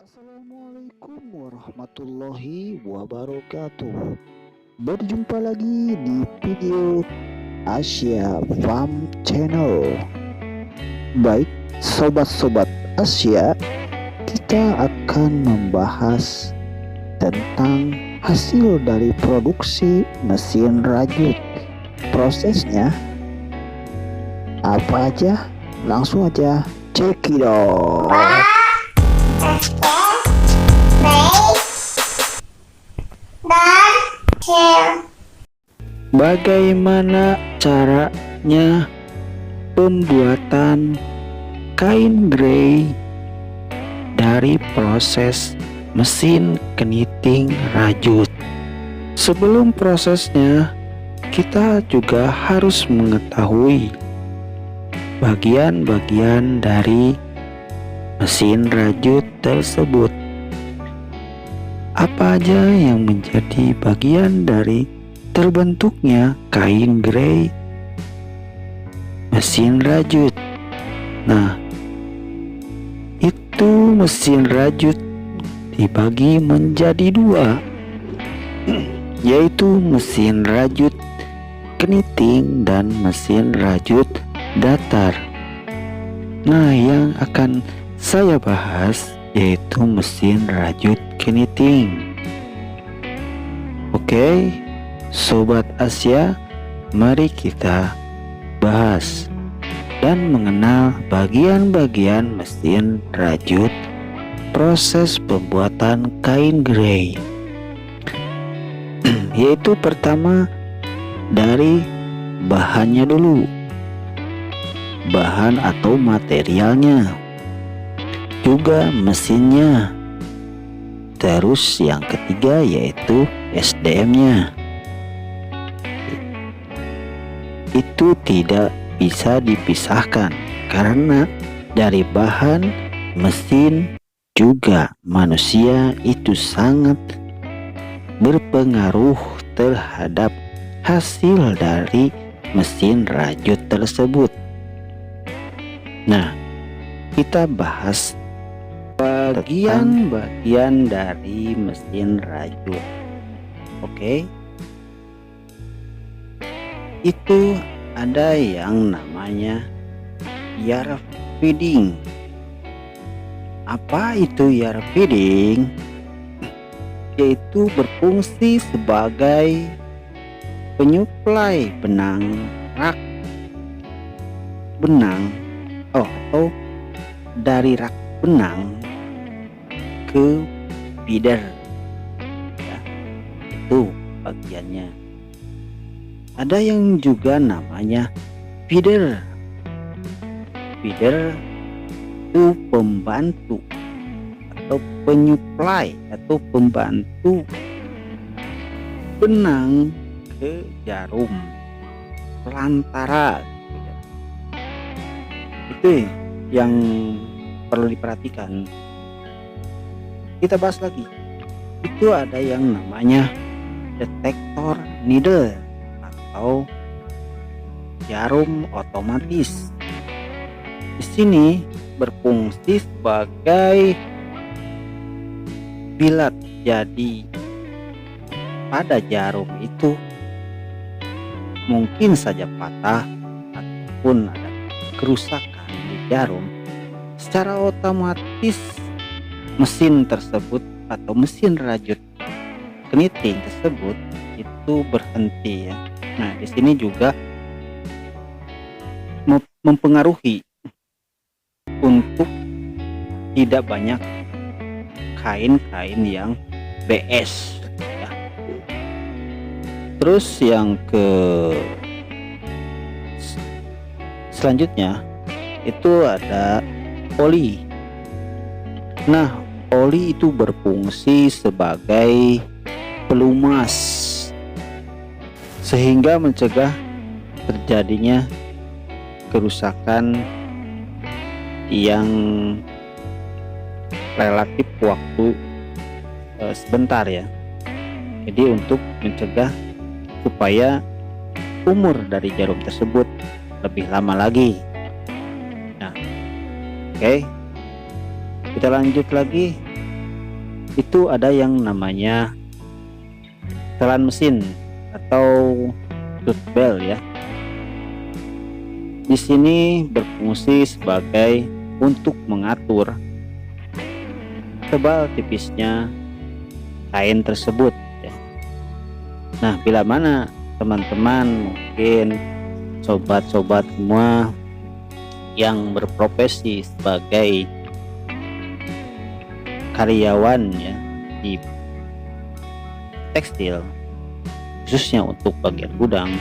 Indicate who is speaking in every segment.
Speaker 1: Assalamualaikum warahmatullahi wabarakatuh. Berjumpa lagi di video Asia Farm Channel. Baik, sobat-sobat Asia, kita akan membahas tentang hasil dari produksi mesin rajut. Prosesnya apa aja? Langsung aja cekidot. Bagaimana caranya pembuatan kain grey dari proses mesin keniting rajut? Sebelum prosesnya, kita juga harus mengetahui bagian-bagian dari mesin rajut tersebut. Apa aja yang menjadi bagian dari terbentuknya kain grey mesin rajut? Nah, itu mesin rajut dibagi menjadi dua, yaitu mesin rajut keniting dan mesin rajut datar. Nah, yang akan saya bahas yaitu mesin rajut keniting. Oke, Sobat Asia, mari kita bahas dan mengenal bagian-bagian mesin rajut proses pembuatan kain grey. Yaitu pertama dari bahannya dulu, bahan atau materialnya, juga mesinnya. Terus yang ketiga yaitu SDM-nya. Itu tidak bisa dipisahkan karena dari bahan, mesin, juga manusia itu sangat berpengaruh terhadap hasil dari mesin rajut tersebut. Nah, kita bahas bagian-bagian dari mesin rajut. Oke. Itu ada yang namanya yard feeding. Apa itu yard feeding? Yaitu berfungsi sebagai penyuplai rak benang atau dari rak benang ke feeder ya, itu bagiannya. Ada yang juga namanya feeder itu pembantu atau penyuplai atau pembantu benang ke jarum pelantara. Itu yang perlu diperhatikan. Kita bahas lagi. Itu ada yang namanya detektor needle atau jarum otomatis. Di sini berfungsi sebagai bilat. Jadi pada jarum itu mungkin saja patah ataupun ada kerusakan di jarum, secara otomatis mesin tersebut atau mesin rajut keniting tersebut itu berhenti ya. Nah, di sini juga mempengaruhi untuk tidak banyak kain-kain yang BS ya. Terus yang selanjutnya itu ada oli. Nah, oli itu berfungsi sebagai pelumas sehingga mencegah terjadinya kerusakan yang relatif waktu sebentar ya. Jadi untuk mencegah supaya umur dari jarum tersebut lebih lama lagi. Nah, oke. Kita lanjut lagi itu ada yang namanya setelan mesin atau tooth belt ya. Di sini berfungsi sebagai untuk mengatur tebal tipisnya kain tersebut ya. Nah, bila mana teman-teman mungkin sobat-sobat semua yang berprofesi sebagai karyawan ya di tekstil, khususnya untuk bagian gudang.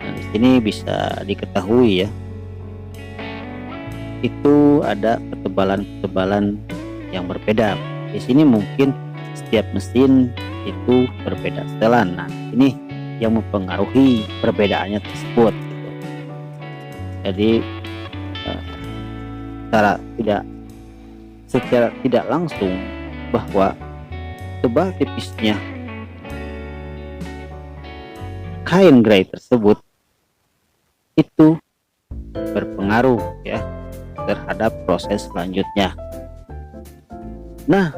Speaker 1: Nah, di sini bisa diketahui ya, itu ada ketebalan-ketebalan yang berbeda. Di sini mungkin setiap mesin itu berbeda setelan. Nah, ini yang mempengaruhi perbedaannya tersebut gitu. Jadi secara tidak langsung bahwa tebal tipisnya kain gray tersebut itu berpengaruh ya terhadap proses selanjutnya. Nah,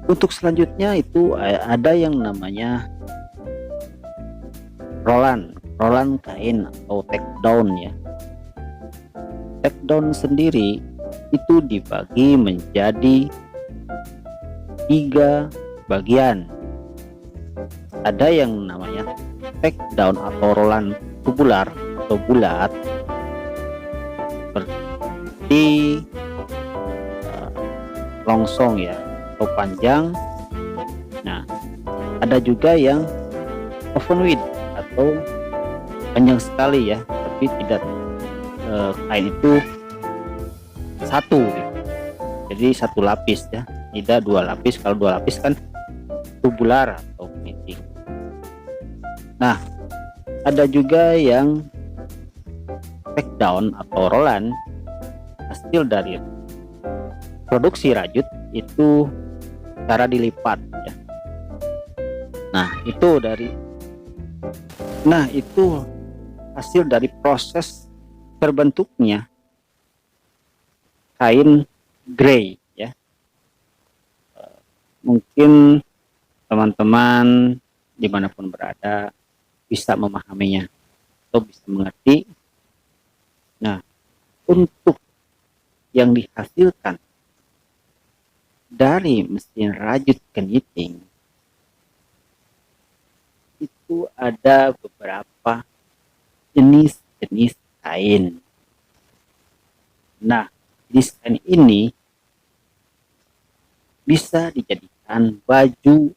Speaker 1: untuk selanjutnya itu ada yang namanya rolan kain atau take down ya. Take down sendiri itu dibagi menjadi 3 bagian. Ada yang namanya take down atau rolan tubular atau bulat seperti longsong ya atau panjang. Nah, ada juga yang open width atau panjang sekali ya, tapi tidak kain itu satu gitu. Jadi satu lapis ya, tidak 2 lapis. Kalau 2 lapis kan tubular atau knitting. Nah, ada juga yang take down atau rolan hasil dari produksi rajut itu cara dilipat ya. Nah, itu hasil dari proses terbentuknya kain gray ya. Mungkin teman-teman dimanapun berada bisa memahaminya atau bisa mengerti. Nah, untuk yang dihasilkan dari mesin rajut knitting itu ada beberapa jenis-jenis kain. Nah, jenis kain ini bisa dijadikan baju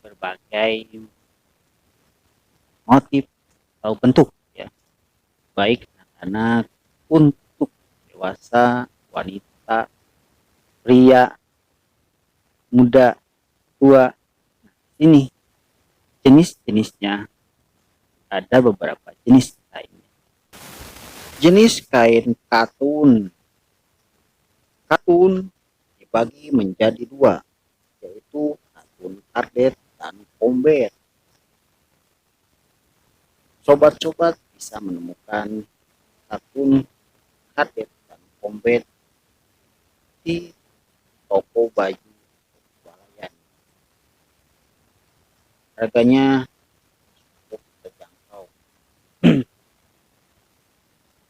Speaker 1: berbagai motif atau bentuk ya, baik anak-anak, untuk dewasa, wanita, pria, muda, tua. Ini jenis-jenisnya, ada beberapa jenis kain. Jenis kain katun dibagi menjadi 2, yaitu katun kardet dan combat. Sobat-sobat bisa menemukan katun kardet dan combat di toko baju swalayan. Harganya cukup terjangkau.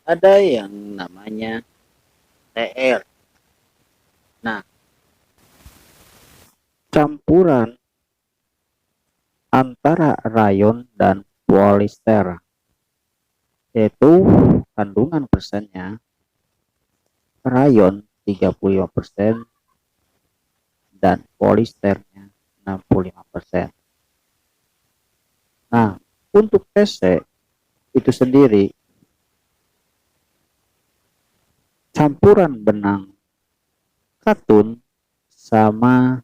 Speaker 1: Ada yang namanya TR. Nah, campuran antara rayon dan polyester, yaitu kandungan persennya rayon 35% dan polyesternya 65%. Nah, untuk TC itu sendiri campuran benang katun sama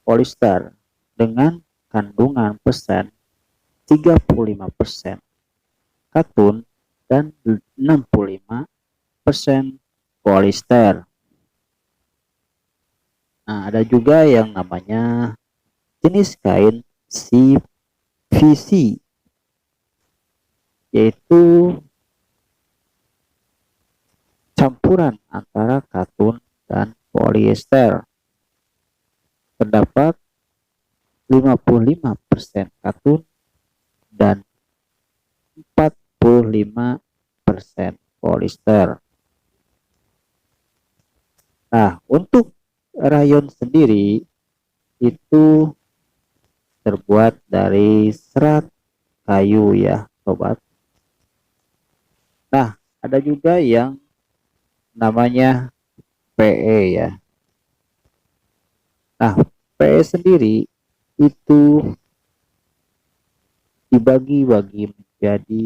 Speaker 1: polyester dengan kandungan persen 35% katun dan 65% polyester. Nah, ada juga yang namanya jenis kain CVC, yaitu campuran antara katun dan polyester. terdapat 55% katun dan 45% polister. Nah, untuk rayon sendiri itu terbuat dari serat kayu ya, sobat. Nah, ada juga yang namanya PE ya. Nah, PE sendiri itu dibagi-bagi menjadi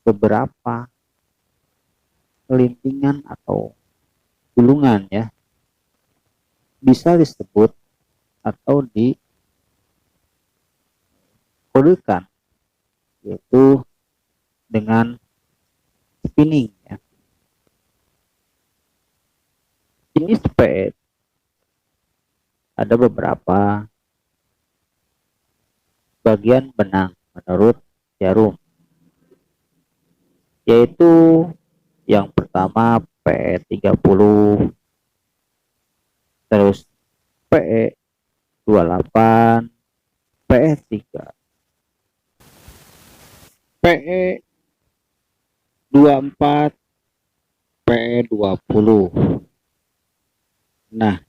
Speaker 1: beberapa kelintingan atau gulungan ya. Bisa disebut atau dikodekan yaitu dengan spinning ya. Jenis PE ada beberapa bagian benang menurut jarum, yaitu yang pertama PE 30, terus PE 28, PE 3, PE 24, PE 20. Nah,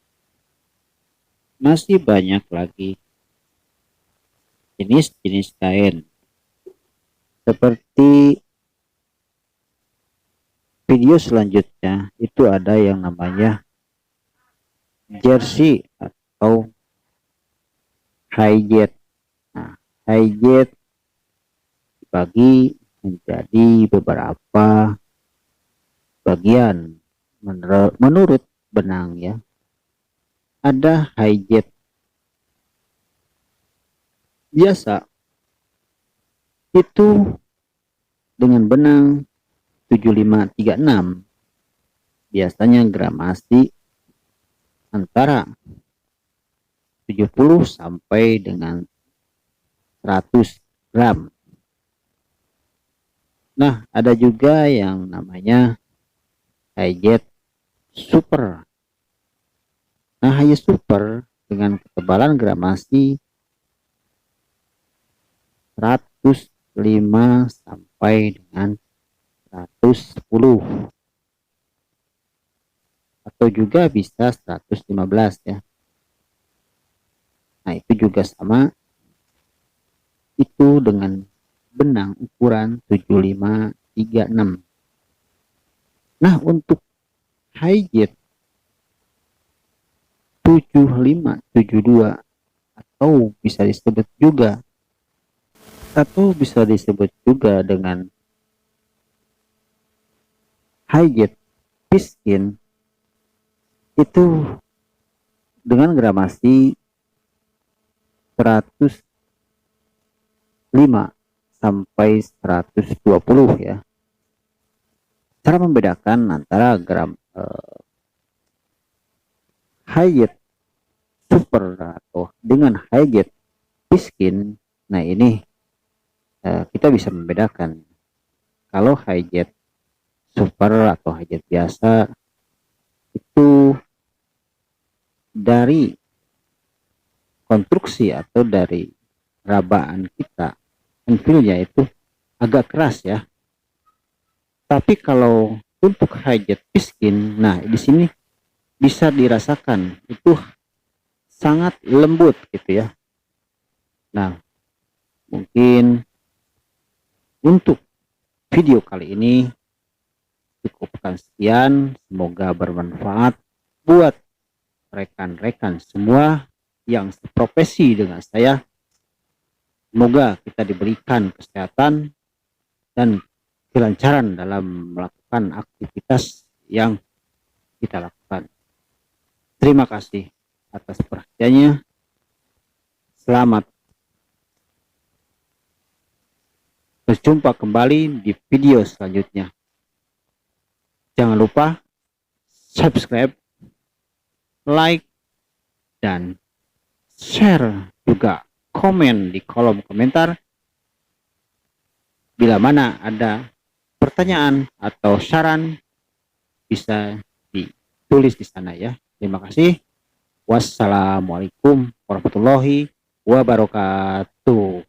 Speaker 1: masih banyak lagi jenis-jenis kain seperti video selanjutnya. Itu ada yang namanya jersey atau high jet. Nah, high jet dibagi menjadi beberapa bagian menurut benang ya. Ada high jet biasa itu dengan benang 7536, biasanya gramasi antara 70 sampai dengan 100 gram. Nah, ada juga yang namanya high jet super. Nah, high jet super dengan ketebalan gramasi 105 sampai dengan 110 atau juga bisa 115 ya. Nah, itu juga sama, itu dengan benang ukuran 7536. Nah, untuk high jet 7572 atau bisa disebut juga dengan high jet piskin, itu dengan gramasi 105 sampai 120 ya. Cara membedakan antara high jet super atau dengan high jet piskin, nah ini kita bisa membedakan. Kalau high jet super atau high jet biasa itu dari konstruksi atau dari rabaan kita, pentilnya itu agak keras ya. Tapi kalau untuk high jet piskin, nah di sini bisa dirasakan itu sangat lembut gitu ya. Nah, mungkin untuk video kali ini cukupkan sekian, semoga bermanfaat buat rekan-rekan semua yang seprofesi dengan saya. Semoga kita diberikan kesehatan dan kelancaran dalam melakukan aktivitas yang kita lakukan. Terima kasih atas perhatiannya. Selamat berjumpa kembali di video selanjutnya. Jangan lupa subscribe, like, dan share, juga komen di kolom komentar. Bila mana ada pertanyaan atau saran, bisa ditulis di sana ya. Terima kasih. Wassalamualaikum warahmatullahi wabarakatuh.